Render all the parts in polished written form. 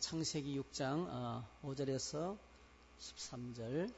창세기 6장 5절에서 13절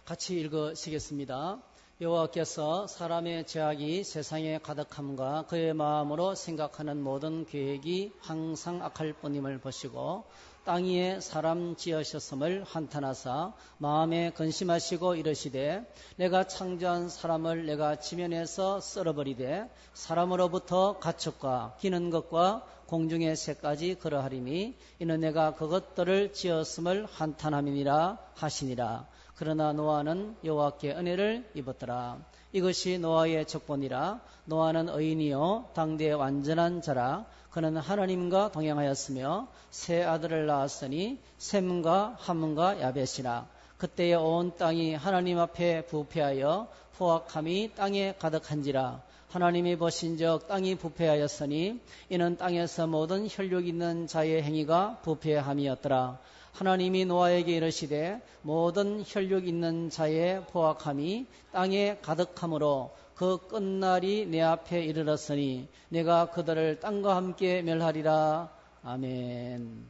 같이 읽으시겠습니다. 여호와께서 사람의 죄악이 세상에 가득함과 그의 마음으로 생각하는 모든 계획이 항상 악할 뿐임을 보시고 땅 위에 사람 지으셨음을 한탄하사 마음에 근심하시고 이르시되 내가 창조한 사람을 내가 지면에서 썰어버리되 사람으로부터 가축과 기는 것과 공중의 새까지 그러하리니 이는 내가 그것들을 지었음을 한탄함이니라 하시니라. 그러나 노아는 여호와께 은혜를 입었더라. 이것이 노아의 족보니라. 노아는 의인이요 당대의 완전한 자라. 그는 하나님과 동행하였으며 세 아들을 낳았으니 셈과 함과 야벳이라. 그때의 온 땅이 하나님 앞에 부패하여 포악함이 땅에 가득한지라. 하나님이 보신즉 땅이 부패하였으니 이는 땅에서 모든 혈육 있는 자의 행위가 부패함이었더라. 하나님이 노아에게 이르시되 모든 혈육 있는 자의 포악함이 땅에 가득함으로 그 끝날이 내 앞에 이르렀으니 내가 그들을 땅과 함께 멸하리라. 아멘.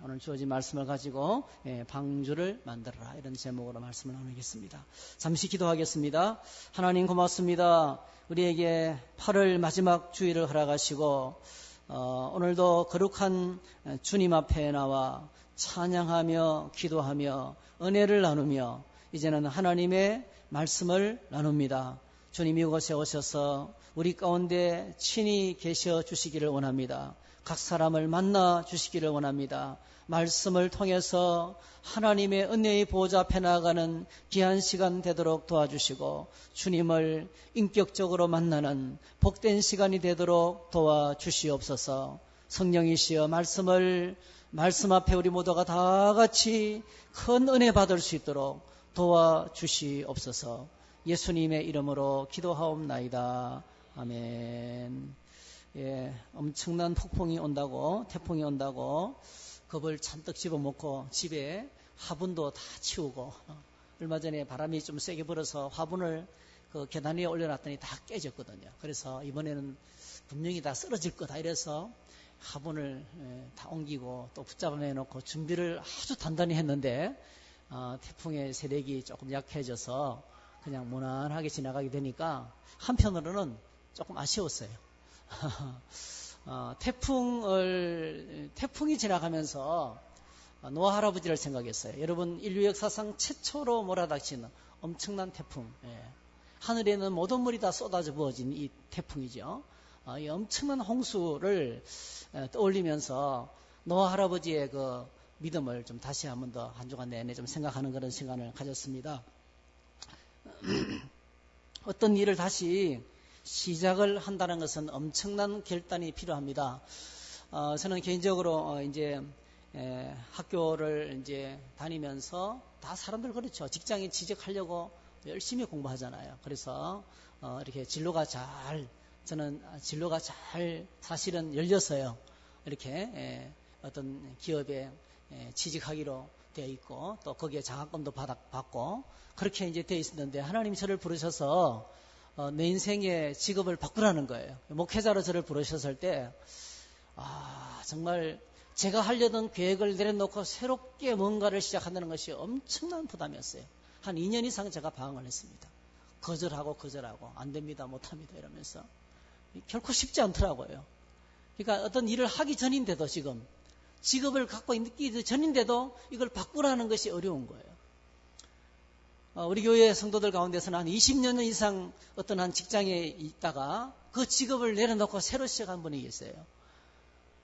오늘 주어진 말씀을 가지고 방주를 만들어라 이런 제목으로 말씀을 나누겠습니다. 잠시 기도하겠습니다. 하나님 고맙습니다. 우리에게 8월 마지막 주일을 허락하시고 오늘도 거룩한 주님 앞에 나와 찬양하며 기도하며 은혜를 나누며 이제는 하나님의 말씀을 나눕니다. 주님 이곳에 오셔서 우리 가운데 친히 계셔 주시기를 원합니다. 각 사람을 만나 주시기를 원합니다. 말씀을 통해서 하나님의 은혜의 보좌 앞에 나아가는 귀한 시간 되도록 도와주시고 주님을 인격적으로 만나는 복된 시간이 되도록 도와주시옵소서. 성령이시여 말씀 앞에 우리 모두가 다 같이 큰 은혜 받을 수 있도록 도와주시옵소서. 예수님의 이름으로 기도하옵나이다. 아멘. 엄청난 태풍이 온다고 겁을 잔뜩 집어먹고 집에 화분도 다 치우고 얼마 전에 바람이 좀 세게 불어서 화분을 그 계단 위에 올려놨더니 다 깨졌거든요. 그래서 이번에는 분명히 다 쓰러질 거다 이래서 화분을 다 옮기고 또 붙잡아 놓고 준비를 아주 단단히 했는데 태풍의 세력이 조금 약해져서 그냥 무난하게 지나가게 되니까 한편으로는 조금 아쉬웠어요. 태풍이 지나가면서 노아 할아버지를 생각했어요. 여러분 인류 역사상 최초로 몰아닥치는 엄청난 태풍. 하늘에는 모든 물이 다 쏟아져 부어진 이 태풍이죠. 이 엄청난 홍수를 떠올리면서 노아 할아버지의 그 믿음을 좀 다시 한 번 더 한 주간 내내 좀 생각하는 그런 시간을 가졌습니다. 어떤 일을 다시 시작을 한다는 것은 엄청난 결단이 필요합니다. 저는 개인적으로 이제 학교를 이제 다니면서 다 사람들 그렇죠. 직장에 취직하려고 열심히 공부하잖아요. 그래서 이렇게 저는 진로가 잘 사실은 열렸어요. 이렇게 어떤 기업에 취직하기로 되어 있고 또 거기에 장학금도 받고 그렇게 이제 되어 있었는데 하나님이 저를 부르셔서 내 인생의 직업을 바꾸라는 거예요. 목회자로 저를 부르셨을 때 정말 제가 하려던 계획을 내려놓고 새롭게 뭔가를 시작한다는 것이 엄청난 부담이었어요. 한 2년 이상 제가 방황을 했습니다. 거절하고 안 됩니다, 못합니다 이러면서 결코 쉽지 않더라고요. 그러니까 어떤 일을 하기 전인데도 지금 직업을 갖고 있기 전인데도 이걸 바꾸라는 것이 어려운 거예요. 우리 교회 성도들 가운데서는 한 20년 이상 어떤 한 직장에 있다가 그 직업을 내려놓고 새로 시작한 분이 계세요.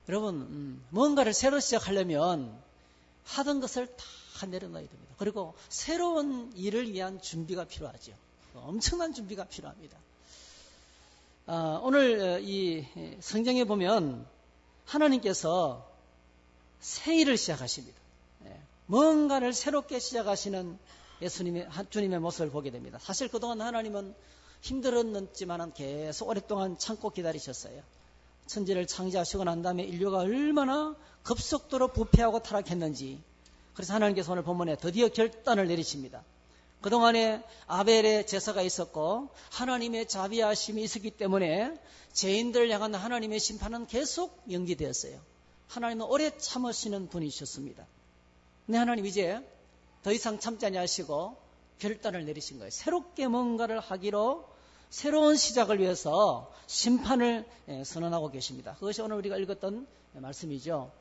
여러분 뭔가를 새로 시작하려면 하던 것을 다 내려놔야 됩니다. 그리고 새로운 일을 위한 준비가 필요하죠. 엄청난 준비가 필요합니다. 오늘 이 성경에 보면 하나님께서 새 일을 시작하십니다. 뭔가를 새롭게 시작하시는 주님의 모습을 보게 됩니다. 사실 그동안 하나님은 힘들었지만 계속 오랫동안 참고 기다리셨어요. 천지를 창조하시고 난 다음에 인류가 얼마나 급속도로 부패하고 타락했는지. 그래서 하나님께서 오늘 본문에 드디어 결단을 내리십니다. 그동안에 아벨의 제사가 있었고 하나님의 자비하심이 있었기 때문에 죄인들을 향한 하나님의 심판은 계속 연기되었어요. 하나님은 오래 참으시는 분이셨습니다. 근데 하나님 이제 더 이상 참지 아니하시고 결단을 내리신 거예요. 새롭게 뭔가를 하기로 새로운 시작을 위해서 심판을 선언하고 계십니다. 그것이 오늘 우리가 읽었던 말씀이죠.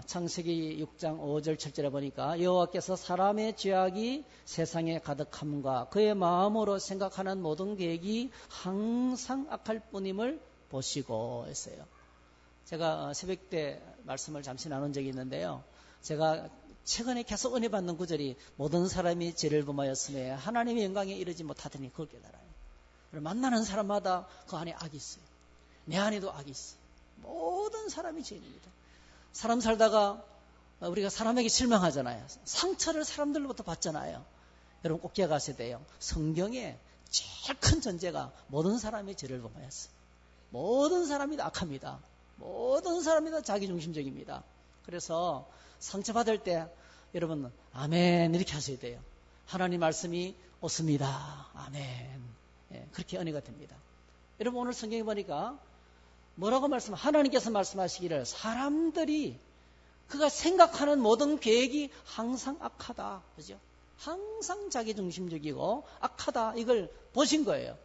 창세기 6장 5절 7절에 보니까 여호와께서 사람의 죄악이 세상에 가득함과 그의 마음으로 생각하는 모든 계획이 항상 악할 뿐임을 보시고 했어요. 제가 새벽 때 말씀을 잠시 나눈 적이 있는데요. 제가 최근에 계속 은혜 받는 구절이 모든 사람이 죄를 범하였으며 하나님의 영광에 이르지 못하더니 그걸 깨달아요. 만나는 사람마다 그 안에 악이 있어요. 내 안에도 악이 있어요. 모든 사람이 죄인입니다. 사람 살다가 우리가 사람에게 실망하잖아요. 상처를 사람들로부터 받잖아요. 여러분 꼭 기억하셔야 돼요. 성경에 제일 큰 전제가 모든 사람이 죄를 범하였어요. 모든 사람이 다 악합니다. 모든 사람이 다 자기중심적입니다. 그래서 상처받을 때 여러분 아멘 이렇게 하셔야 돼요. 하나님 말씀이 옳습니다. 아멘. 그렇게 은혜가 됩니다. 여러분 오늘 성경에 보니까 뭐라고 하나님께서 말씀하시기를 사람들이 그가 생각하는 모든 계획이 항상 악하다. 그죠? 항상 자기중심적이고 악하다. 이걸 보신 거예요.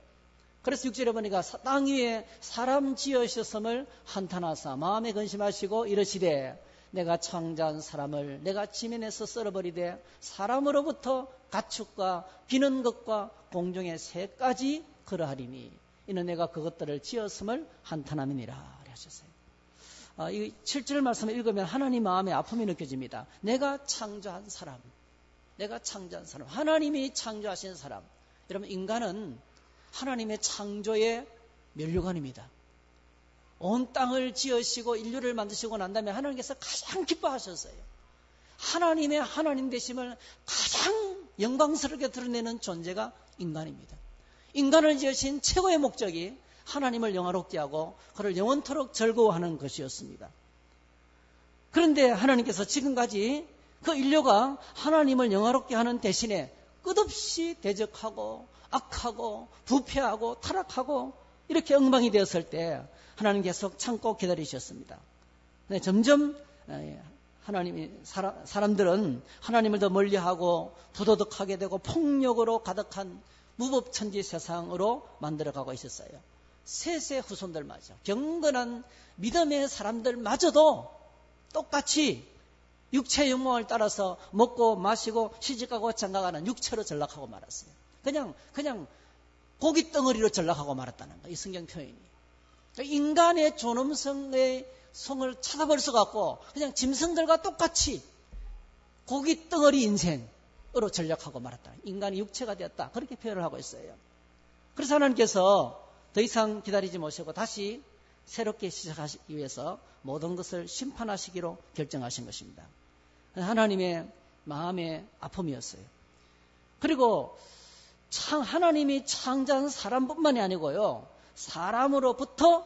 그래서 6절에 보니까 땅 위에 사람 지으셨음을 한탄하사 마음에 근심하시고 이르시되 내가 창조한 사람을 내가 지면에서 썰어버리되 사람으로부터 가축과 기는 것과 공중의 새까지 그러하리니 이는 내가 그것들을 지었음을 한탄함이니라 하셨어요. 이 7절 말씀을 읽으면 하나님 마음에 아픔이 느껴집니다. 내가 창조한 사람, 하나님이 창조하신 사람. 여러분 인간은 하나님의 창조의 면류관입니다. 온 땅을 지으시고 인류를 만드시고 난 다음에 하나님께서 가장 기뻐하셨어요. 하나님의 하나님 되심을 가장 영광스럽게 드러내는 존재가 인간입니다. 인간을 지으신 최고의 목적이 하나님을 영화롭게 하고 그를 영원토록 즐거워하는 것이었습니다. 그런데 하나님께서 지금까지 그 인류가 하나님을 영화롭게 하는 대신에 끝없이 대적하고 악하고 부패하고 타락하고 이렇게 엉망이 되었을 때 하나님 계속 참고 기다리셨습니다. 네, 점점 사람들은 하나님을 더 멀리하고 부도덕하게 되고 폭력으로 가득한 무법천지 세상으로 만들어가고 있었어요. 셋의 후손들마저 경건한 믿음의 사람들마저도 똑같이 육체의 욕망을 따라서 먹고 마시고 시집가고 장가가는 육체로 전락하고 말았어요. 그냥 고기 덩어리로 전락하고 말았다는 거예요. 이 성경 표현이. 인간의 존엄성의 성을 찾아볼 수가 없고 그냥 짐승들과 똑같이 고기 덩어리 인생으로 전락하고 말았다. 인간이 육체가 되었다. 그렇게 표현을 하고 있어요. 그래서 하나님께서 더 이상 기다리지 못하고 다시 새롭게 시작하시기 위해서 모든 것을 심판하시기로 결정하신 것입니다. 하나님의 마음의 아픔이었어요. 그리고 하나님이 창조한 사람뿐만이 아니고요. 사람으로부터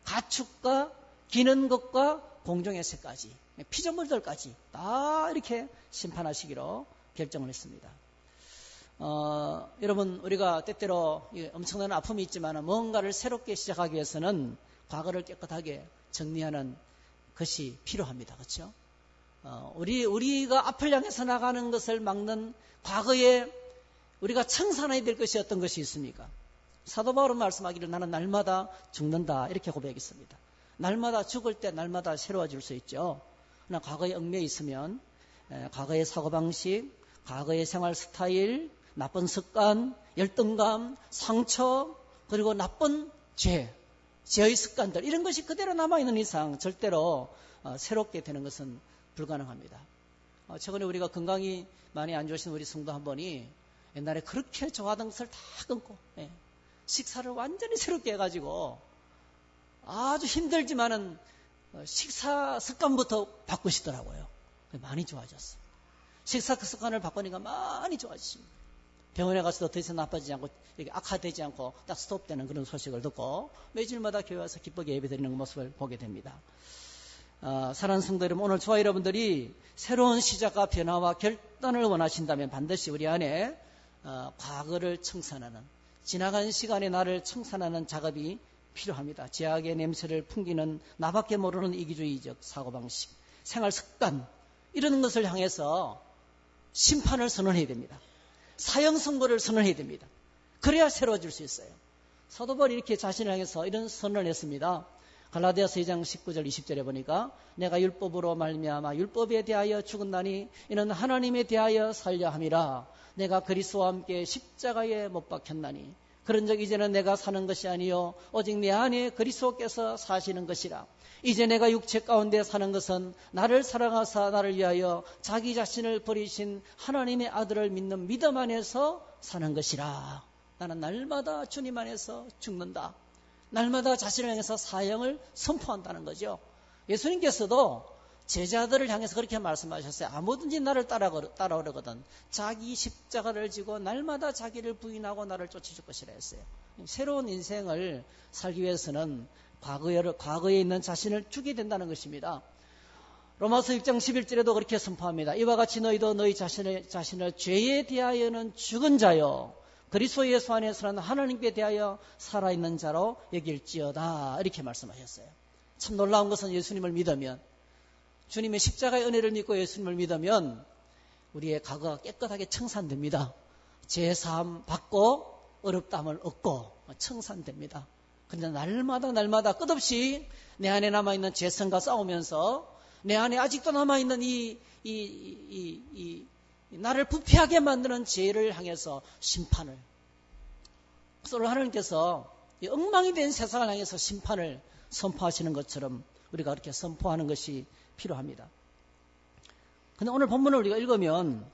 가축과 기는 것과 공중의 새까지 피조물들까지 다 이렇게 심판하시기로 결정을 했습니다. 여러분 우리가 때때로 엄청난 아픔이 있지만 뭔가를 새롭게 시작하기 위해서는 과거를 깨끗하게 정리하는 것이 필요합니다. 그렇죠? 우리가 앞을 향해서 나가는 것을 막는 과거에 우리가 청산해야 될 것이 어떤 것이 있습니까? 사도 바울은 말씀하기를 나는 날마다 죽는다 이렇게 고백했습니다. 날마다 죽을 때 날마다 새로워질 수 있죠. 그러나 과거에 얽매여 있으면 과거의 사고방식, 과거의 생활 스타일, 나쁜 습관, 열등감, 상처, 그리고 나쁜 죄의 습관들 이런 것이 그대로 남아있는 이상 절대로 새롭게 되는 것은 불가능합니다. 최근에 우리가 건강이 많이 안 좋으신 우리 성도 한 분이 옛날에 그렇게 좋아하던 것을 다 끊고 식사를 완전히 새롭게 해가지고 아주 힘들지만은 식사 습관부터 바꾸시더라고요. 많이 좋아졌어요. 식사 습관을 바꾸니까 많이 좋아지십니다. 병원에 가서도 더 이상 나빠지지 않고 이렇게 악화되지 않고 딱 스톱되는 그런 소식을 듣고 매주일마다 교회 와서 기쁘게 예배드리는 모습을 보게 됩니다. 사랑하는 성도 여러분, 오늘 저와 여러분들이 새로운 시작과 변화와 결단을 원하신다면 반드시 우리 안에 과거를 청산하는 지나간 시간의 나를 청산하는 작업이 필요합니다. 죄악의 냄새를 풍기는 나밖에 모르는 이기주의적 사고방식, 생활 습관 이런 것을 향해서 심판을 선언해야 됩니다. 사형 선고를 선언해야 됩니다. 그래야 새로워질 수 있어요. 사도 바울이 이렇게 자신을 향해서 이런 선언을 했습니다. 갈라디아서 2장 19절 20절에 보니까 내가 율법으로 말미암아 율법에 대하여 죽었나니 이는 하나님에 대하여 살려 함이라. 내가 그리스도와 함께 십자가에 못 박혔나니 그런즉 이제는 내가 사는 것이 아니요 오직 내 안에 그리스도께서 사시는 것이라. 이제 내가 육체 가운데 사는 것은 나를 사랑하사 나를 위하여 자기 자신을 버리신 하나님의 아들을 믿는 믿음 안에서 사는 것이라. 나는 날마다 주님 안에서 죽는다. 날마다 자신을 향해서 사형을 선포한다는 거죠. 예수님께서도 제자들을 향해서 그렇게 말씀하셨어요. 아무든지 나를 따라오려거든 자기 십자가를 지고 날마다 자기를 부인하고 나를 쫓아줄 것이라 했어요. 새로운 인생을 살기 위해서는 과거에 있는 자신을 죽게 된다는 것입니다. 로마서 6장 11절에도 그렇게 선포합니다. 이와 같이 너희도 너희 자신을 죄에 대하여는 죽은 자요 그리스도 예수 안에서는 하나님께 대하여 살아있는 자로 여길지어다. 이렇게 말씀하셨어요. 참 놀라운 것은 예수님을 믿으면, 주님의 십자가의 은혜를 믿고 예수님을 믿으면 우리의 과거가 깨끗하게 청산됩니다. 죄사함 받고 어렵담을 얻고 청산됩니다. 그런데 날마다 끝없이 내 안에 남아있는 죄성과 싸우면서 내 안에 아직도 남아있는 나를 부패하게 만드는 죄를 향해서 심판을, 그래서 하나님께서 이 엉망이 된 세상을 향해서 심판을 선포하시는 것처럼 우리가 그렇게 선포하는 것이 필요합니다. 그런데 오늘 본문을 우리가 읽으면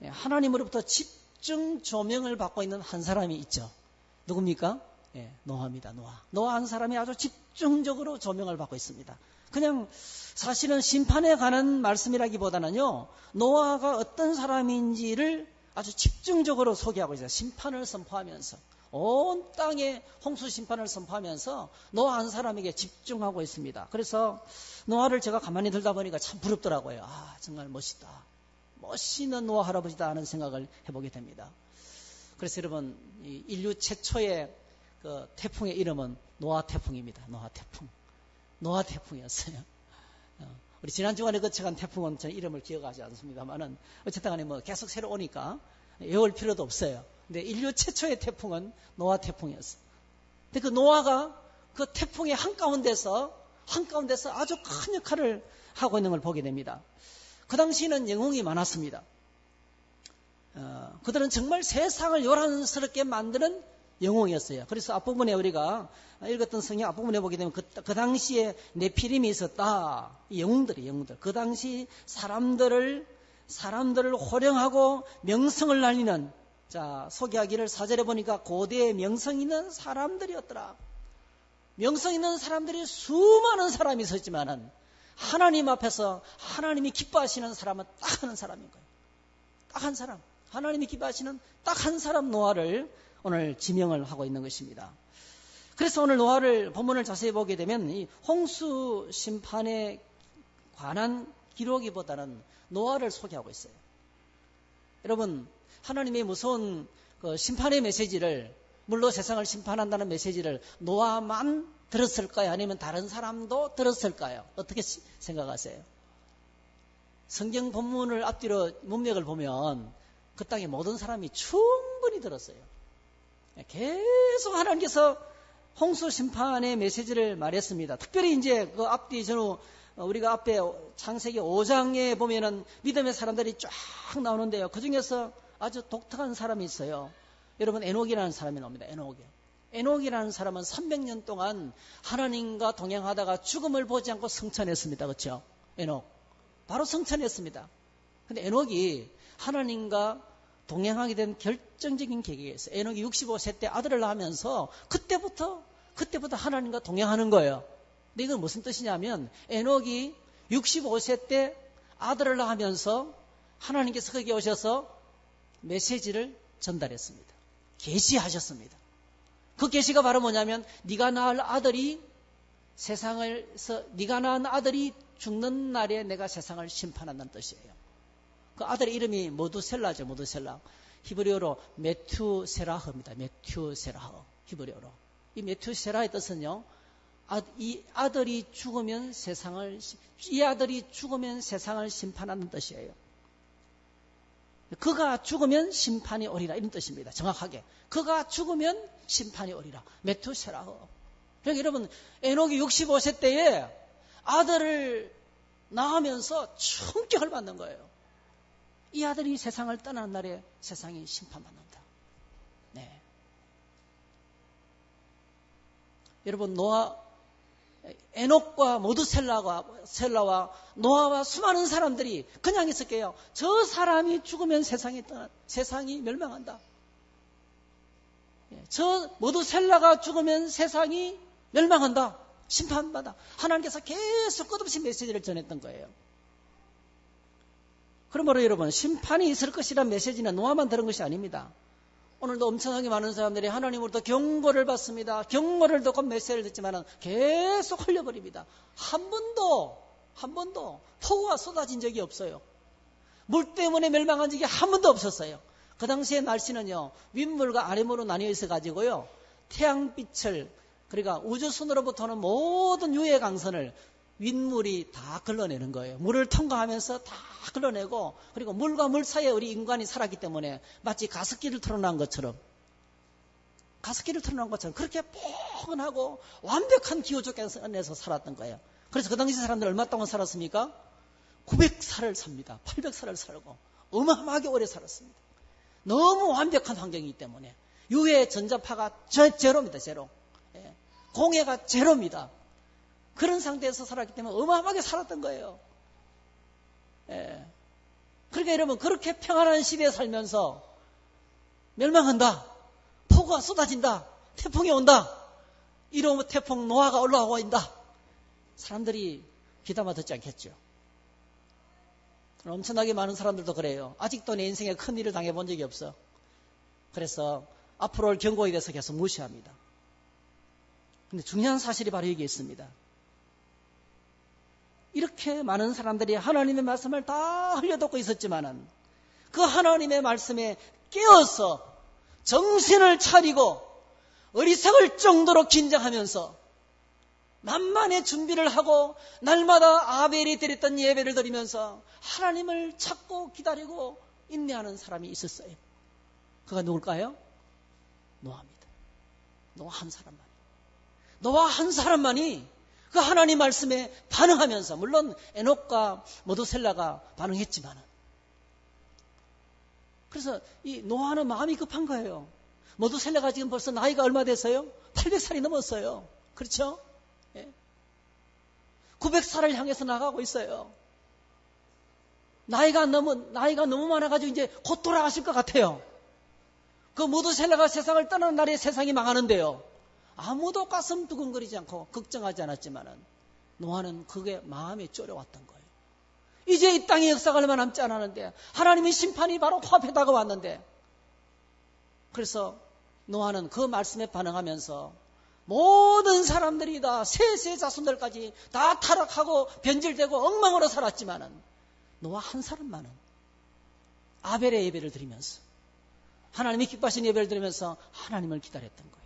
하나님으로부터 집중 조명을 받고 있는 한 사람이 있죠. 누굽니까? 노아입니다. 노아 한 사람이 아주 집중적으로 조명을 받고 있습니다. 그냥 사실은 심판에 관한 말씀이라기보다는요, 노아가 어떤 사람인지를 아주 집중적으로 소개하고 있어요. 심판을 선포하면서, 온 땅에 홍수 심판을 선포하면서 노아 한 사람에게 집중하고 있습니다. 그래서 노아를 제가 가만히 들다 보니까 참 부럽더라고요. 정말 멋있다. 멋있는 노아 할아버지다 하는 생각을 해보게 됩니다. 그래서 여러분, 인류 최초의 그 태풍의 이름은 노아 태풍입니다. 노아 태풍이었어요. 우리 지난 주간에 거쳐간 태풍은 제 이름을 기억하지 않습니다만은 어쨌든 간에 뭐 계속 새로 오니까 외울 필요도 없어요. 근데 인류 최초의 태풍은 노아 태풍이었어요. 근데 그 노아가 그 태풍의 한가운데서 아주 큰 역할을 하고 있는 걸 보게 됩니다. 그 당시에는 영웅이 많았습니다. 그들은 정말 세상을 요란스럽게 만드는 영웅이었어요. 그래서 앞부분에 우리가 읽었던 성경 앞부분에 보게 되면 그 당시에 네피림이 있었다. 영웅들. 그 당시 사람들을 호령하고 명성을 날리는, 자, 소개하기를 4절에 보니까 고대에 명성 있는 사람들이었더라. 명성 있는 사람들이 수많은 사람이 있었지만은 하나님 앞에서 하나님이 기뻐하시는 사람은 딱 한 사람인 거예요. 딱 한 사람. 하나님이 기뻐하시는 딱 한 사람 노아를 오늘 지명을 하고 있는 것입니다. 그래서 오늘 노아를 본문을 자세히 보게 되면 이 홍수 심판에 관한 기록이보다는 노아를 소개하고 있어요. 여러분, 하나님의 무서운 그 심판의 메시지를, 물로 세상을 심판한다는 메시지를 노아만 들었을까요? 아니면 다른 사람도 들었을까요? 어떻게 생각하세요? 성경 본문을 앞뒤로 문맥을 보면 그 땅의 모든 사람이 충분히 들었어요. 계속 하나님께서 홍수 심판의 메시지를 말했습니다. 특별히 이제 그 앞뒤 전후 우리가 앞에 창세기 5장에 보면은 믿음의 사람들이 쫙 나오는데요. 그 중에서 아주 독특한 사람이 있어요. 여러분, 에녹이라는 사람이 나옵니다. 에녹이라는 사람은 300년 동안 하나님과 동행하다가 죽음을 보지 않고 성천했습니다. 그렇죠? 에녹. 바로 성천했습니다. 근데 에녹이 하나님과 동행하게 된 결정적인 계기가 있어요. 에녹이 65세 때 아들을 낳으면서 그때부터 하나님과 동행하는 거예요. 근데 이건 무슨 뜻이냐면 에녹이 65세 때 아들을 낳으면서 하나님께서 거기 오셔서 메시지를 전달했습니다. 계시하셨습니다. 그 계시가 바로 뭐냐면 네가 낳은 아들이 죽는 날에 내가 세상을 심판한다는 뜻이에요. 그 아들의 이름이 모두셀라죠. 모두셀라. 히브리어로 메투세라흐입니다. 메투세라흐. 히브리어로. 이 메투세라의 뜻은요, 이 아들이 죽으면 세상을 심판하는 뜻이에요. 그가 죽으면 심판이 오리라, 이런 뜻입니다. 정확하게. 그가 죽으면 심판이 오리라. 메투세라호. 그러니까 여러분, 에녹이 65세 때에 아들을 낳으면서 충격을 받는 거예요. 이 아들이 세상을 떠나는 날에 세상이 심판받는다. 네. 여러분, 에녹과 모두셀라와 노아와 수많은 사람들이 그냥 있을게요. 저 사람이 죽으면 세상이 멸망한다. 저 모두셀라가 죽으면 세상이 멸망한다. 심판받아. 하나님께서 계속 끝없이 메시지를 전했던 거예요. 그러므로 여러분, 심판이 있을 것이란 메시지는 노아만 들은 것이 아닙니다. 오늘도 엄청나게 많은 사람들이 하나님으로부터 경고를 받습니다. 경고를 듣고 메시지를 듣지만 계속 흘려버립니다. 한 번도 폭우가 쏟아진 적이 없어요. 물 때문에 멸망한 적이 한 번도 없었어요. 그 당시에 날씨는요, 윗물과 아랫물로 나뉘어 있어가지고요, 태양빛을, 그러니까 우주선으로부터는 모든 유해 강선을 윗물이 다 걸러내는 거예요. 물을 통과하면서 다 걸러내고, 그리고 물과 물 사이에 우리 인간이 살았기 때문에 마치 가습기를 틀어놓은 것처럼 그렇게 포근하고 완벽한 기후 조건에서 살았던 거예요. 그래서 그 당시 사람들 얼마 동안 살았습니까? 900살을 삽니다. 800살을 살고 어마어마하게 오래 살았습니다. 너무 완벽한 환경이기 때문에 유해 전자파가 제로입니다. 제로. 공해가 제로입니다. 그런 상태에서 살았기 때문에 어마어마하게 살았던 거예요. 그러니까 여러분, 그렇게 평안한 시대에 살면서 멸망한다, 폭우가 쏟아진다, 태풍이 온다, 이러면 태풍 노아가 올라오고 있다, 사람들이 귀담아 듣지 않겠죠. 엄청나게 많은 사람들도 그래요. 아직도 내 인생에 큰 일을 당해본 적이 없어. 그래서 앞으로 올 경고에 대해서 계속 무시합니다. 근데 중요한 사실이 바로 여기 있습니다. 이렇게 많은 사람들이 하나님의 말씀을 다 흘려듣고 있었지만은 그 하나님의 말씀에 깨어서 정신을 차리고 어리석을 정도로 긴장하면서 만만의 준비를 하고 날마다 아벨이 드렸던 예배를 드리면서 하나님을 찾고 기다리고 인내하는 사람이 있었어요. 그가 누굴까요? 노아입니다. 노아 한 사람만이 그 하나님 말씀에 반응하면서, 물론 에녹과 모두셀라가 반응했지만은, 그래서 이 노아는 마음이 급한 거예요. 모두셀라가 지금 벌써 나이가 얼마 됐어요? 800살이 넘었어요. 그렇죠? 900살을 향해서 나가고 있어요. 나이가 너무 많아가지고 이제 곧 돌아가실 것 같아요. 그 모두셀라가 세상을 떠나는 날에 세상이 망하는데요, 아무도 가슴 두근거리지 않고 걱정하지 않았지만은 노아는 그게 마음에 쪼려왔던 거예요. 이제 이 땅의 역사가 얼마 남지 않았는데 하나님의 심판이 바로 코앞에 다가왔는데, 그래서 노아는 그 말씀에 반응하면서 모든 사람들이 다 세세 자손들까지 다 타락하고 변질되고 엉망으로 살았지만은 노아 한 사람만은 아벨의 예배를 드리면서, 하나님이 기뻐하신 예배를 드리면서 하나님을 기다렸던 거예요.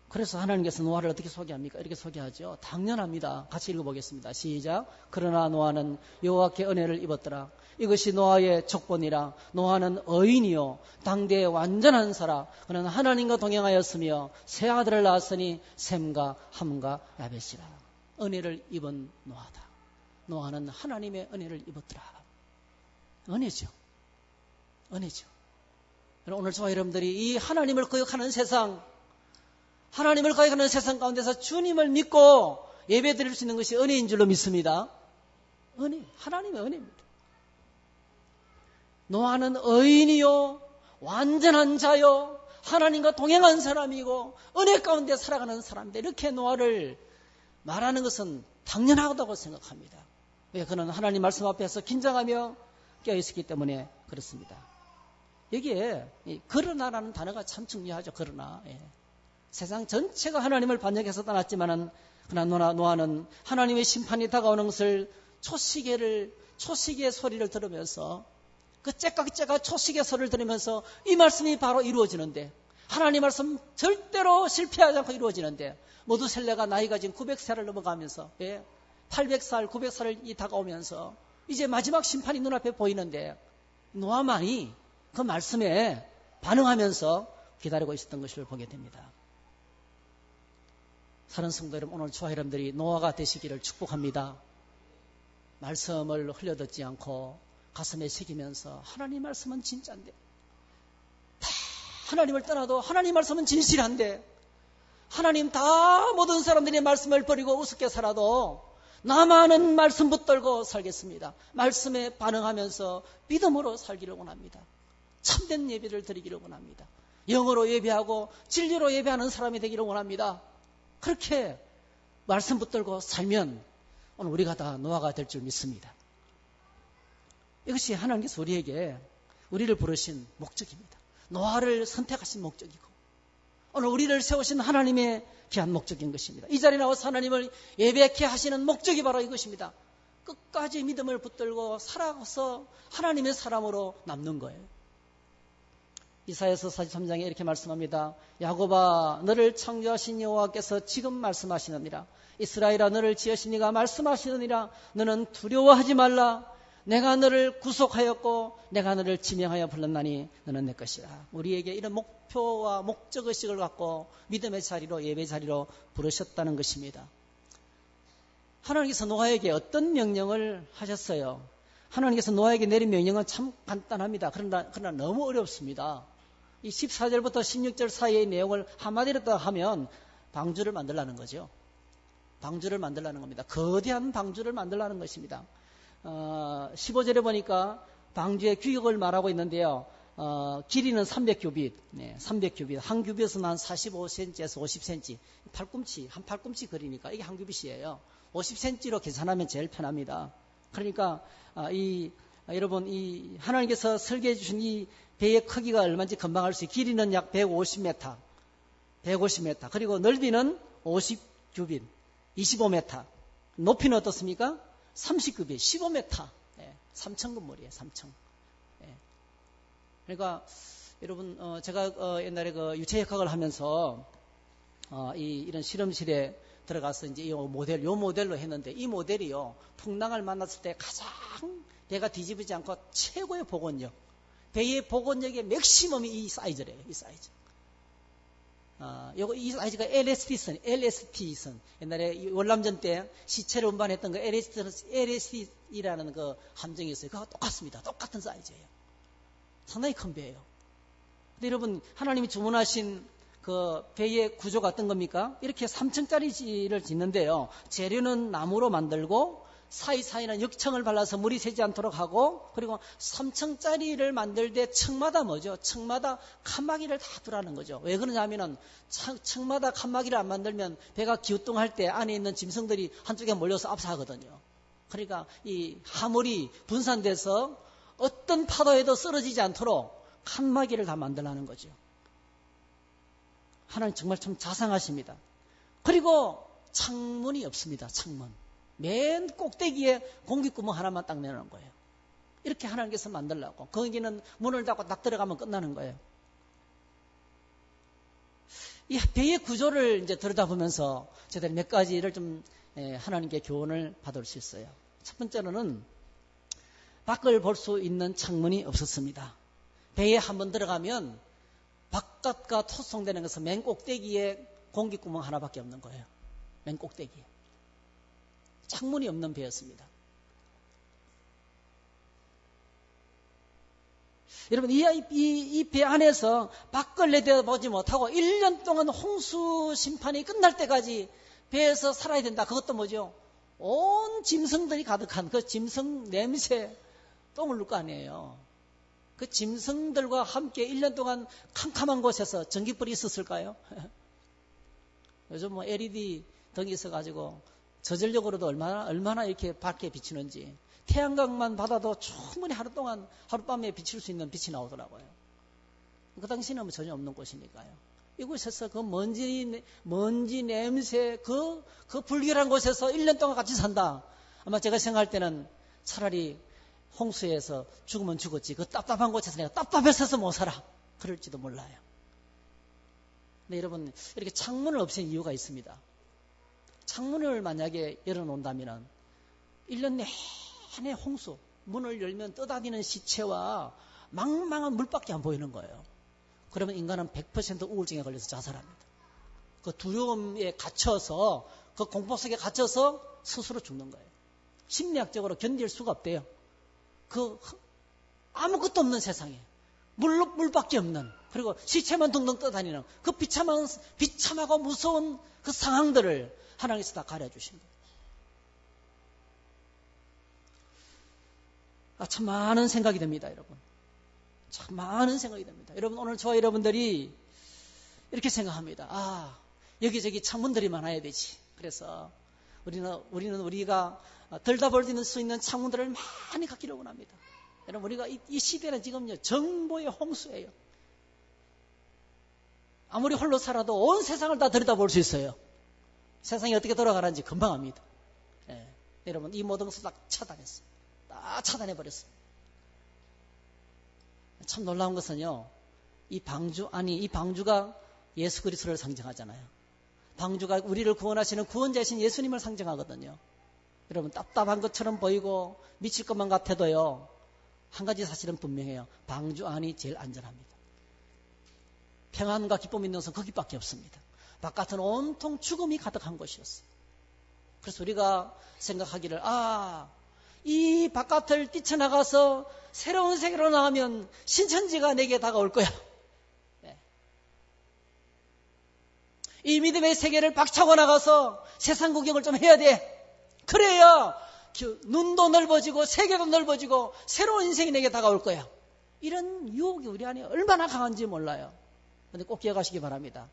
그래서 하나님께서 노아를 어떻게 소개합니까? 이렇게 소개하죠. 당연합니다. 같이 읽어보겠습니다. 시작. 그러나 노아는 여호와께 은혜를 입었더라. 이것이 노아의 족본이라. 노아는 의인이요 당대의 완전한 사람. 그는 하나님과 동행하였으며 세 아들을 낳았으니 셈과 함과 야벳이라. 은혜를 입은 노아다. 노아는 하나님의 은혜를 입었더라. 은혜죠. 오늘 저와 여러분들이 이 하나님을 거역하는 세상, 하나님을 거역하는 세상 가운데서 주님을 믿고 예배 드릴 수 있는 것이 은혜인 줄로 믿습니다. 하나님의 은혜입니다. 노아는 의인이요 완전한 자요 하나님과 동행한 사람이고 은혜 가운데 살아가는 사람인데, 이렇게 노아를 말하는 것은 당연하다고 생각합니다. 왜? 그는 하나님 말씀 앞에서 긴장하며 깨어있었기 때문에 그렇습니다. 여기에 그러나라는 단어가 참 중요하죠. 그러나 세상 전체가 하나님을 반역해서 떠났지만은, 그러나 노아는 하나님의 심판이 다가오는 것을 초시계의 소리를 들으면서, 그 째깍째깍 초시계 소리를 들으면서 이 말씀이 바로 이루어지는데, 하나님 말씀 절대로 실패하지 않고 이루어지는데 모두셀레가 나이가 지금 900살을 넘어가면서 800살, 900살이 다가오면서 이제 마지막 심판이 눈앞에 보이는데 노아만이 그 말씀에 반응하면서 기다리고 있었던 것을 보게 됩니다. 사랑하는 성도 여러분, 오늘 저와 여러분들이 노아가 되시기를 축복합니다. 말씀을 흘려듣지 않고 가슴에 새기면서 하나님 말씀은 진짜인데, 다 하나님을 떠나도 하나님 말씀은 진실한데, 하나님 다 모든 사람들이 말씀을 버리고 우습게 살아도 나만은 말씀 붙들고 살겠습니다. 말씀에 반응하면서 믿음으로 살기를 원합니다. 참된 예배를 드리기를 원합니다. 영어로 예배하고 진리로 예배하는 사람이 되기를 원합니다. 그렇게 말씀 붙들고 살면 오늘 우리가 다 노아가 될 줄 믿습니다. 이것이 하나님께서 우리를 부르신 목적입니다. 노아를 선택하신 목적이고 오늘 우리를 세우신 하나님의 귀한 목적인 것입니다. 이 자리에 나와서 하나님을 예배케 하시는 목적이 바로 이것입니다. 끝까지 믿음을 붙들고 살아서 하나님의 사람으로 남는 거예요. 이사야서 43장에 이렇게 말씀합니다. 야곱아, 너를 창조하신 여호와께서 지금 말씀하시느니라. 이스라엘아, 너를 지으신 이가 말씀하시느니라. 너는 두려워하지 말라. 내가 너를 구속하였고 내가 너를 지명하여 불렀나니 너는 내 것이라. 우리에게 이런 목표와 목적의식을 갖고 믿음의 자리로, 예배 자리로 부르셨다는 것입니다. 하나님께서 노아에게 어떤 명령을 하셨어요? 하나님께서 노아에게 내린 명령은 참 간단합니다. 그러나 너무 어렵습니다. 이 14절부터 16절 사이의 내용을 한마디로 하면 방주를 만들라는 거죠. 방주를 만들라는 겁니다. 거대한 방주를 만들라는 것입니다. 15절에 보니까 방주의 규격을 말하고 있는데요. 길이는 300규빗, 300규빗. 한 규빗은 한 45cm에서 50cm. 한 팔꿈치 거리니까 이게 한 규빗이에요. 50cm로 계산하면 제일 편합니다. 그러니까 여러분 이 하나님께서 설계해 주신 이 배의 크기가 얼마인지 금방 알 수 있어요. 길이는 약 150m, 150m. 그리고 넓이는 50규빗, 25m. 높이는 어떻습니까? 30규빗, 15m. 3층 건물이에요. 3층. 그러니까 여러분 제가 옛날에 그 유체역학을 하면서 이런 실험실에 들어가서 이제 요 모델로 했는데 이 모델이요 풍랑을 만났을 때 가장 배가 뒤집어지지 않고 최고의 복원력, 배의 복원력의 맥시멈이 이 사이즈래요. 이 사이즈. 이 사이즈가 LST선. 옛날에 월남전 때 시체를 운반했던 그 LST라는 그 함정이 있어요. 그거 똑같습니다. 똑같은 사이즈예요. 상당히 큰 배예요. 근데 여러분, 하나님이 주문하신 그 배의 구조가 어떤 겁니까? 이렇게 3층짜리를 짓는데요. 재료는 나무로 만들고 사이사이는 역청을 발라서 물이 새지 않도록 하고, 그리고 3층짜리를 만들 때 층마다 뭐죠? 층마다 칸막이를 다 두라는 거죠. 왜 그러냐면은 층마다 칸막이를 안 만들면 배가 기우뚱할 때 안에 있는 짐승들이 한쪽에 몰려서 압사하거든요. 그러니까 이 화물이 분산돼서 어떤 파도에도 쓰러지지 않도록 칸막이를 다 만들라는 거죠. 하나님 정말 참 자상하십니다. 그리고 창문이 없습니다. 창문. 맨 꼭대기에 공기구멍 하나만 딱 내놓은 거예요. 이렇게 하나님께서 만들라고. 거기는 문을 닫고 딱 들어가면 끝나는 거예요. 이 배의 구조를 이제 들여다보면서 저희들이 몇 가지를 좀 하나님께 교훈을 받을 수 있어요. 첫 번째로는 밖을 볼 수 있는 창문이 없었습니다. 배에 한번 들어가면 바깥과 토송되는 것은 맨 꼭대기에 공기구멍 하나밖에 없는 거예요. 맨 꼭대기에. 창문이 없는 배였습니다. 여러분, 이 배 안에서 밖을 내다보지 못하고 1년 동안 홍수 심판이 끝날 때까지 배에서 살아야 된다. 그것도 뭐죠? 온 짐승들이 가득한 그 짐승 냄새 똥을 누를 거 아니에요. 그 짐승들과 함께 1년 동안 캄캄한 곳에서 전기불이 있었을까요? 요즘 뭐 LED 등이 있어가지고 저전력으로도 얼마나 이렇게 밝게 비치는지, 태양광만 받아도 충분히 하룻밤에 비칠 수 있는 빛이 나오더라고요. 그 당시에는 뭐 전혀 없는 곳이니까요. 이곳에서 그 먼지 냄새, 그 불결한 곳에서 1년 동안 같이 산다. 아마 제가 생각할 때는 차라리 홍수에서 죽으면 죽었지, 그 답답한 곳에서 내가 답답해서 못 살아. 그럴지도 몰라요. 근데 여러분, 이렇게 창문을 없앤 이유가 있습니다. 창문을 만약에 열어놓는다면 1년 내내 홍수, 문을 열면 떠다니는 시체와 망망한 물밖에 안 보이는 거예요. 그러면 인간은 100% 우울증에 걸려서 자살합니다. 그 두려움에 갇혀서, 그 공포 속에 갇혀서 스스로 죽는 거예요. 심리학적으로 견딜 수가 없대요. 그 아무것도 없는 세상에 물밖에 없는, 그리고 시체만 둥둥 떠다니는 그 비참하고 무서운 그 상황들을 하나님께서 다 가려주신 거예요. 참 많은 생각이 됩니다, 여러분. 참 많은 생각이 됩니다. 여러분, 오늘 저와 여러분들이 이렇게 생각합니다. 여기저기 창문들이 많아야 되지. 그래서 우리는 우리가 들다볼 수 있는 창문들을 많이 갖기를 원합니다. 여러분, 우리가 이 시대는 지금요, 정보의 홍수예요. 아무리 홀로 살아도 온 세상을 다 들여다볼 수 있어요. 세상이 어떻게 돌아가는지 금방 압니다. 여러분, 이 모든 것을 다 차단했어요. 다 차단해버렸어요. 참 놀라운 것은요, 이 방주가 예수 그리스도를 상징하잖아요. 방주가 우리를 구원하시는 구원자이신 예수님을 상징하거든요. 여러분, 답답한 것처럼 보이고 미칠 것만 같아도요, 한 가지 사실은 분명해요. 방주 안이 제일 안전합니다. 평안과 기쁨이 있는 것은 거기밖에 없습니다. 바깥은 온통 죽음이 가득한 곳이었어요. 그래서 우리가 생각하기를, 이 바깥을 뛰쳐나가서 새로운 세계로 나가면 신천지가 내게 다가올 거야. 이 믿음의 세계를 박차고 나가서 세상 구경을 좀 해야 돼. 그래야 눈도 넓어지고 세계도 넓어지고 새로운 인생이 내게 다가올 거야. 이런 유혹이 우리 안에 얼마나 강한지 몰라요. 그런데 꼭 기억하시기 바랍니다.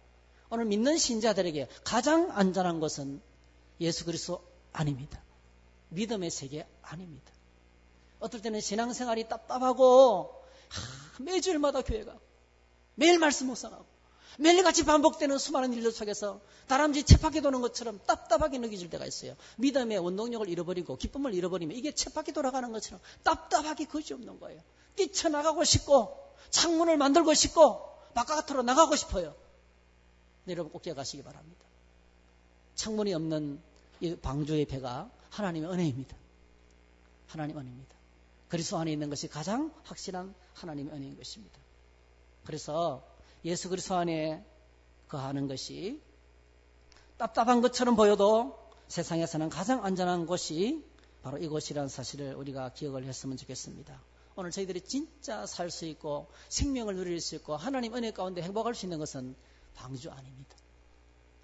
오늘 믿는 신자들에게 가장 안전한 것은 예수 그리스도 아닙니다. 믿음의 세계 아닙니다. 어떨 때는 신앙생활이 답답하고 매주일마다 교회 가고 매일 말씀 묵상하고 매일같이 반복되는 수많은 일들 속에서 다람쥐 쳇바퀴 도는 것처럼 답답하게 느껴질 때가 있어요. 믿음의 원동력을 잃어버리고 기쁨을 잃어버리면 이게 쳇바퀴 돌아가는 것처럼 답답하게 그지없는 거예요. 뛰쳐나가고 싶고 창문을 만들고 싶고 바깥으로 나가고 싶어요. 네, 여러분 꼭 기억하시기 바랍니다. 창문이 없는 이 방주의 배가 하나님의 은혜입니다. 하나님의 은혜입니다. 그리스도 안에 있는 것이 가장 확실한 하나님의 은혜인 것입니다. 그래서 예수 그리스도 안에 거하는 것이 답답한 것처럼 보여도 세상에서는 가장 안전한 곳이 바로 이곳이라는 사실을 우리가 기억을 했으면 좋겠습니다. 오늘 저희들이 진짜 살 수 있고 생명을 누릴 수 있고 하나님 은혜 가운데 행복할 수 있는 것은 방주 안입니다.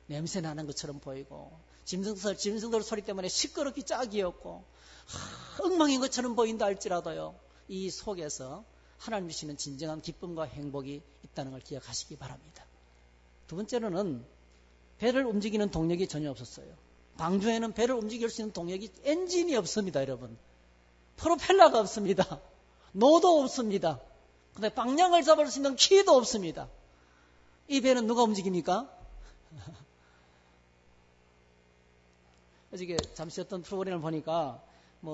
냄새 나는 것처럼 보이고 짐승들 소리 때문에 시끄럽기 짝이 없고 엉망인 것처럼 보인다 할지라도요, 이 속에서 하나님 주시는 진정한 기쁨과 행복이 있다는 걸 기억하시기 바랍니다. 두 번째로는 배를 움직이는 동력이 전혀 없었어요. 방주에는 배를 움직일 수 있는 동력이 엔진이 없습니다. 여러분, 프로펠러가 없습니다. 노도 없습니다. 근데 방향을 잡을 수 있는 키도 없습니다. 이 배는 누가 움직입니까? 어저께 잠시 어떤 프로그램을 보니까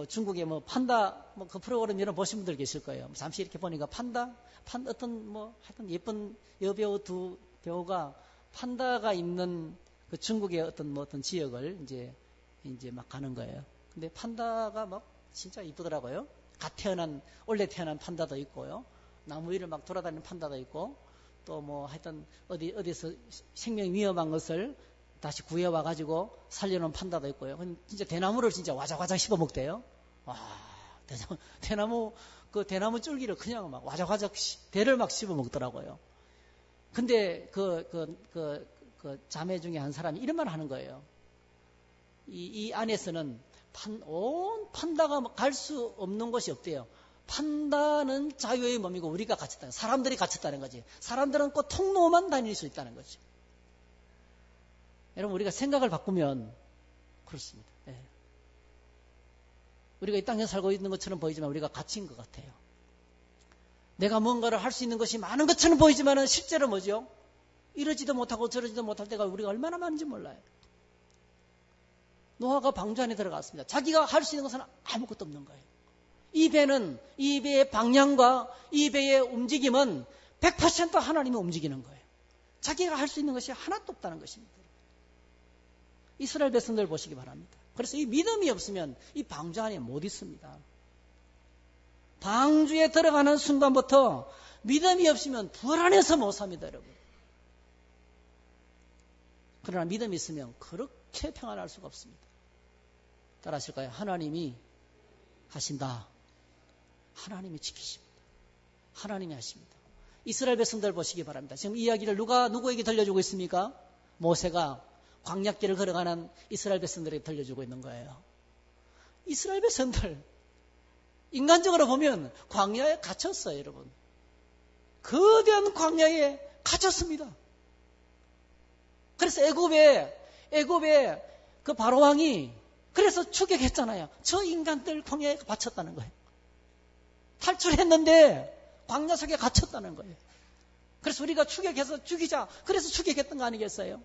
중국의 판다 그 프로그램 여러분 보신 분들 계실 거예요. 잠시 이렇게 보니까 판다 하여튼 예쁜 여배우 두 배우가 판다가 있는 그 중국의 어떤 지역을 이제 막 가는 거예요. 근데 판다가 막 진짜 이쁘더라고요. 원래 태어난 판다도 있고요. 나무 위를 막 돌아다니는 판다도 있고, 또 하여튼 어디서 생명 위험한 것을 다시 구해와가지고 살려놓은 판다도 있고요. 진짜 대나무를 진짜 와작와작 씹어먹대요. 와, 대나무 줄기를 그냥 막 와작와작 대를 막 씹어먹더라고요. 근데 그 자매 중에 한 사람이 이런 말 하는 거예요. 이 안에서는 온 판다가 갈 수 없는 곳이 없대요. 판다는 자유의 몸이고 우리가 갇혔다. 사람들이 갇혔다는 거지. 사람들은 꼭 통로만 다닐 수 있다는 거죠. 여러분, 우리가 생각을 바꾸면 그렇습니다. 네. 우리가 이 땅에 살고 있는 것처럼 보이지만 우리가 갇힌 것 같아요. 내가 뭔가를 할 수 있는 것이 많은 것처럼 보이지만 실제로 뭐죠? 이러지도 못하고 저러지도 못할 때가 우리가 얼마나 많은지 몰라요. 노아가 방주 안에 들어갔습니다. 자기가 할 수 있는 것은 아무것도 없는 거예요. 이 배의 방향과 이 배의 움직임은 100% 하나님이 움직이는 거예요. 자기가 할 수 있는 것이 하나도 없다는 것입니다. 이스라엘 백성들 보시기 바랍니다. 그래서 이 믿음이 없으면 이 방주 안에 못 있습니다. 방주에 들어가는 순간부터 믿음이 없으면 불안해서 못 삽니다, 여러분. 그러나 믿음이 있으면 그렇게 평안할 수가 없습니다. 따라하실까요? 하나님이 하신다. 하나님이 지키십니다. 하나님이 하십니다. 이스라엘 백성들 보시기 바랍니다. 지금 이야기를 누가 누구에게 들려주고 있습니까? 모세가 광야길을 걸어가는 이스라엘 백성들에게 들려주고 있는 거예요. 이스라엘 백성들 인간적으로 보면 광야에 갇혔어요, 여러분. 거대한 광야에 갇혔습니다. 그래서 애굽의 그 바로왕이 그래서 추격했잖아요. 저 인간들 광야에 갇혔다는 거예요. 탈출했는데 광야 속에 갇혔다는 거예요. 그래서 우리가 추격해서 죽이자. 그래서 추격했던 거 아니겠어요?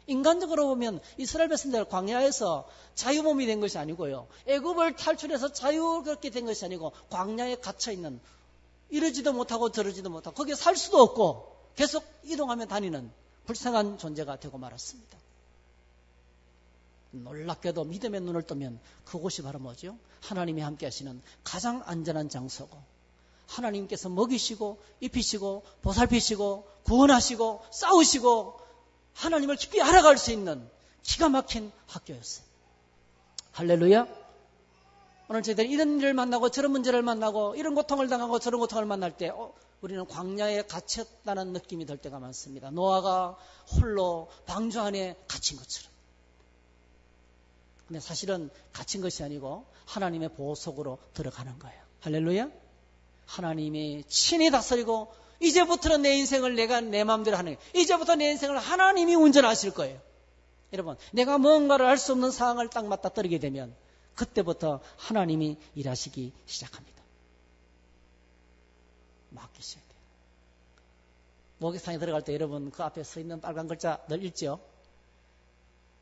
인간적으로 보면 이스라엘 백성들 광야에서 자유몸이 된 것이 아니고요. 애굽을 탈출해서 자유롭게 된 것이 아니고 광야에 갇혀있는, 이러지도 못하고 저러지도 못하고 거기에 살 수도 없고 계속 이동하며 다니는 불쌍한 존재가 되고 말았습니다. 놀랍게도 믿음의 눈을 뜨면 그곳이 바로 뭐죠? 하나님이 함께 하시는 가장 안전한 장소고, 하나님께서 먹이시고 입히시고 보살피시고 구원하시고 싸우시고 하나님을 깊이 알아갈 수 있는 기가 막힌 학교였어요. 할렐루야. 오늘 저희들이 이런 일을 만나고 저런 문제를 만나고 이런 고통을 당하고 저런 고통을 만날 때 우리는 광야에 갇혔다는 느낌이 들 때가 많습니다. 노아가 홀로 방주 안에 갇힌 것처럼. 근데 사실은 갇힌 것이 아니고 하나님의 보호 속으로 들어가는 거예요. 할렐루야. 하나님이 친히 다스리고 이제부터는 내 인생을 내가 내 마음대로 하는 거예요. 이제부터 내 인생을 하나님이 운전하실 거예요. 여러분, 내가 뭔가를 할 수 없는 상황을 딱 맞닥뜨리게 되면 그때부터 하나님이 일하시기 시작합니다. 맡기셔야 돼요. 목욕탕에 들어갈 때 여러분 그 앞에 서 있는 빨간 글자 늘 읽죠?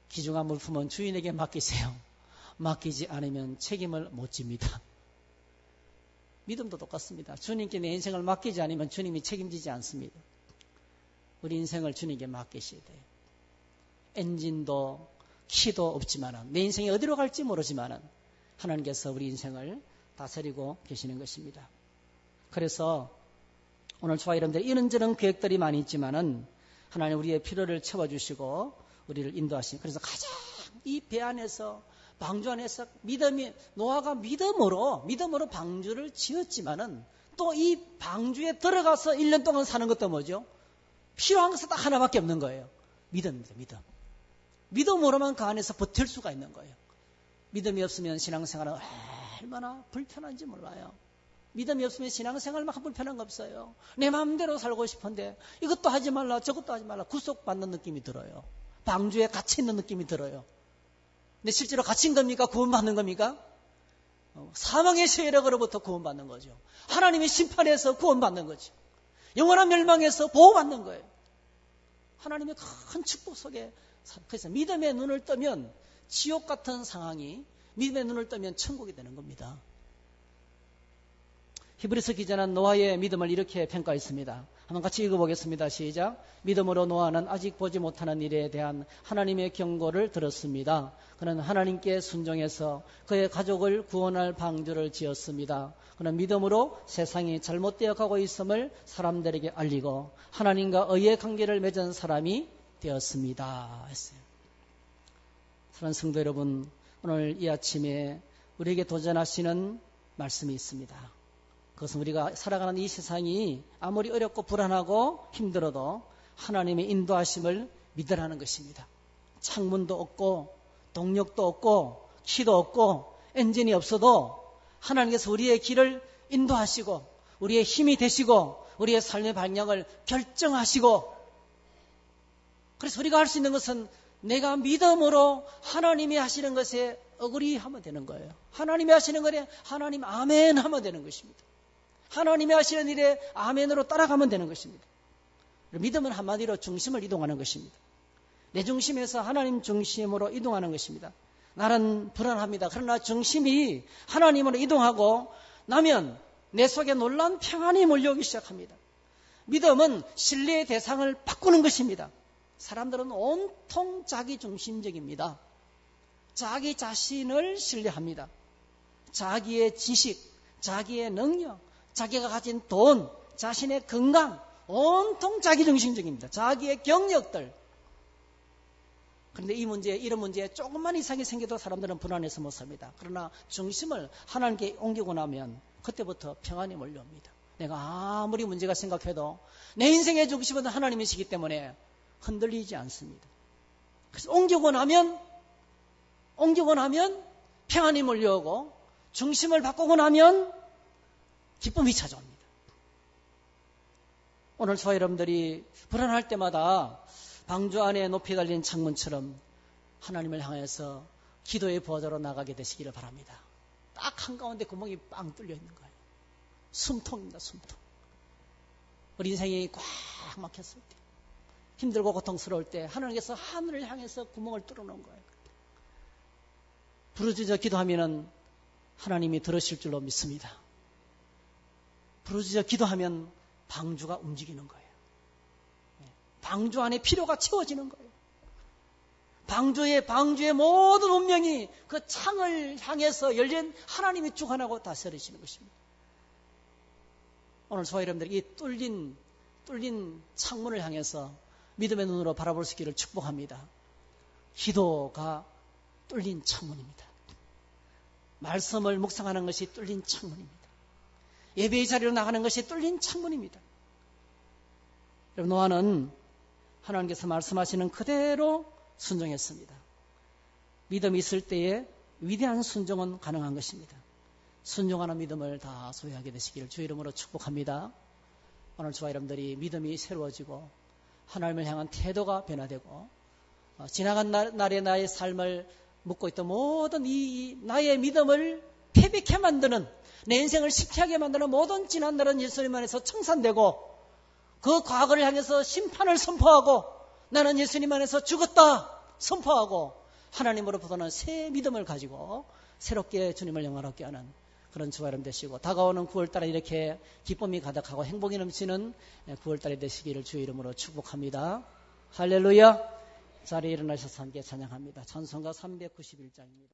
귀중한 물품은 주인에게 맡기세요. 맡기지 않으면 책임을 못 집니다. 믿음도 똑같습니다. 주님께 내 인생을 맡기지 않으면 주님이 책임지지 않습니다. 우리 인생을 주님께 맡기셔야 돼요. 엔진도 키도 없지만 내 인생이 어디로 갈지 모르지만 하나님께서 우리 인생을 다스리고 계시는 것입니다. 그래서 오늘 저와 여러분들 이런저런 계획들이 많이 있지만 하나님 우리의 필요를 채워주시고 우리를 인도하시는, 그래서 가장 이 배 안에서 방주 안에서 노아가 믿음으로 방주를 지었지만은 또 이 방주에 들어가서 1년 동안 사는 것도 뭐죠? 필요한 것은 딱 하나밖에 없는 거예요. 믿음입니다. 믿음으로만 그 안에서 버틸 수가 있는 거예요. 믿음이 없으면 신앙생활은 얼마나 불편한지 몰라요. 믿음이 없으면 신앙생활만큼 불편한 거 없어요. 내 마음대로 살고 싶은데 이것도 하지 말라 저것도 하지 말라 구속받는 느낌이 들어요. 방주에 갇혀 있는 느낌이 들어요. 근데 실제로 갇힌 겁니까? 구원받는 겁니까? 사망의 세력으로부터 구원받는 거죠. 하나님의 심판에서 구원받는 거죠. 영원한 멸망에서 보호받는 거예요. 하나님의 큰 축복 속에. 그래서 믿음의 눈을 뜨면 지옥 같은 상황이 믿음의 눈을 뜨면 천국이 되는 겁니다. 히브리서 기자는 노아의 믿음을 이렇게 평가했습니다. 한번 같이 읽어보겠습니다. 시작. 믿음으로 노아는 아직 보지 못하는 일에 대한 하나님의 경고를 들었습니다. 그는 하나님께 순종해서 그의 가족을 구원할 방주를 지었습니다. 그는 믿음으로 세상이 잘못되어 가고 있음을 사람들에게 알리고 하나님과 의의 관계를 맺은 사람이 되었습니다. 했어요. 사랑하는 성도 여러분, 오늘 이 아침에 우리에게 도전하시는 말씀이 있습니다. 그것은 우리가 살아가는 이 세상이 아무리 어렵고 불안하고 힘들어도 하나님의 인도하심을 믿으라는 것입니다. 창문도 없고 동력도 없고 키도 없고 엔진이 없어도 하나님께서 우리의 길을 인도하시고 우리의 힘이 되시고 우리의 삶의 방향을 결정하시고, 그래서 우리가 할 수 있는 것은 내가 믿음으로 하나님이 하시는 것에 어그리하면 되는 거예요. 하나님이 하시는 것에 하나님 아멘 하면 되는 것입니다. 하나님이 하시는 일에 아멘으로 따라가면 되는 것입니다. 믿음은 한마디로 중심을 이동하는 것입니다. 내 중심에서 하나님 중심으로 이동하는 것입니다. 나는 불안합니다. 그러나 중심이 하나님으로 이동하고 나면 내 속에 놀라운 평안이 몰려오기 시작합니다. 믿음은 신뢰의 대상을 바꾸는 것입니다. 사람들은 온통 자기 중심적입니다. 자기 자신을 신뢰합니다. 자기의 지식, 자기의 능력, 자기가 가진 돈, 자신의 건강, 온통 자기 중심적입니다. 자기의 경력들. 그런데 이런 문제에 조금만 이상이 생겨도 사람들은 불안해서 못 삽니다. 그러나 중심을 하나님께 옮기고 나면 그때부터 평안이 몰려옵니다. 내가 아무리 문제가 생각해도 내 인생의 중심은 하나님이시기 때문에 흔들리지 않습니다. 그래서 옮기고 나면 평안이 몰려오고 중심을 바꾸고 나면 기쁨이 찾아옵니다. 오늘 저와 여러분들이 불안할 때마다 방주 안에 높이 달린 창문처럼 하나님을 향해서 기도의 보좌로 나가게 되시기를 바랍니다. 딱 한가운데 구멍이 빵 뚫려 있는 거예요. 숨통입니다. 숨통. 우리 인생이 꽉 막혔을 때, 힘들고 고통스러울 때 하나님께서 하늘을 향해서 구멍을 뚫어놓은 거예요. 부르짖어 기도하면 하나님이 들으실 줄로 믿습니다. 부르짖어 기도하면 방주가 움직이는 거예요. 방주 안에 필요가 채워지는 거예요. 방주의 모든 운명이 그 창을 향해서 열린 하나님이 주관하고 다스리시는 것입니다. 오늘 저와 여러분들이 이 뚫린 창문을 향해서 믿음의 눈으로 바라볼 수 있기를 축복합니다. 기도가 뚫린 창문입니다. 말씀을 묵상하는 것이 뚫린 창문입니다. 예배의 자리로 나가는 것이 뚫린 창문입니다. 여러분, 노아는 하나님께서 말씀하시는 그대로 순종했습니다. 믿음이 있을 때에 위대한 순종은 가능한 것입니다. 순종하는 믿음을 다 소유하게 되시기를 주의 이름으로 축복합니다. 오늘 저와 여러분들이 믿음이 새로워지고 하나님을 향한 태도가 변화되고 지나간 날의 나의 삶을 묻고 있던 모든 이 나의 믿음을 패배케 만드는, 내 인생을 실패하게 만드는 모든 지난 날은 예수님 안에서 청산되고 그 과거를 향해서 심판을 선포하고 나는 예수님 안에서 죽었다 선포하고 하나님으로부터는 새 믿음을 가지고 새롭게 주님을 영화롭게 하는 그런 주가 여러분 되시고, 다가오는 9월달에 이렇게 기쁨이 가득하고 행복이 넘치는 9월달이 되시기를 주의 이름으로 축복합니다. 할렐루야. 자리에 일어나셔서 함께 찬양합니다. 찬송가 391장입니다.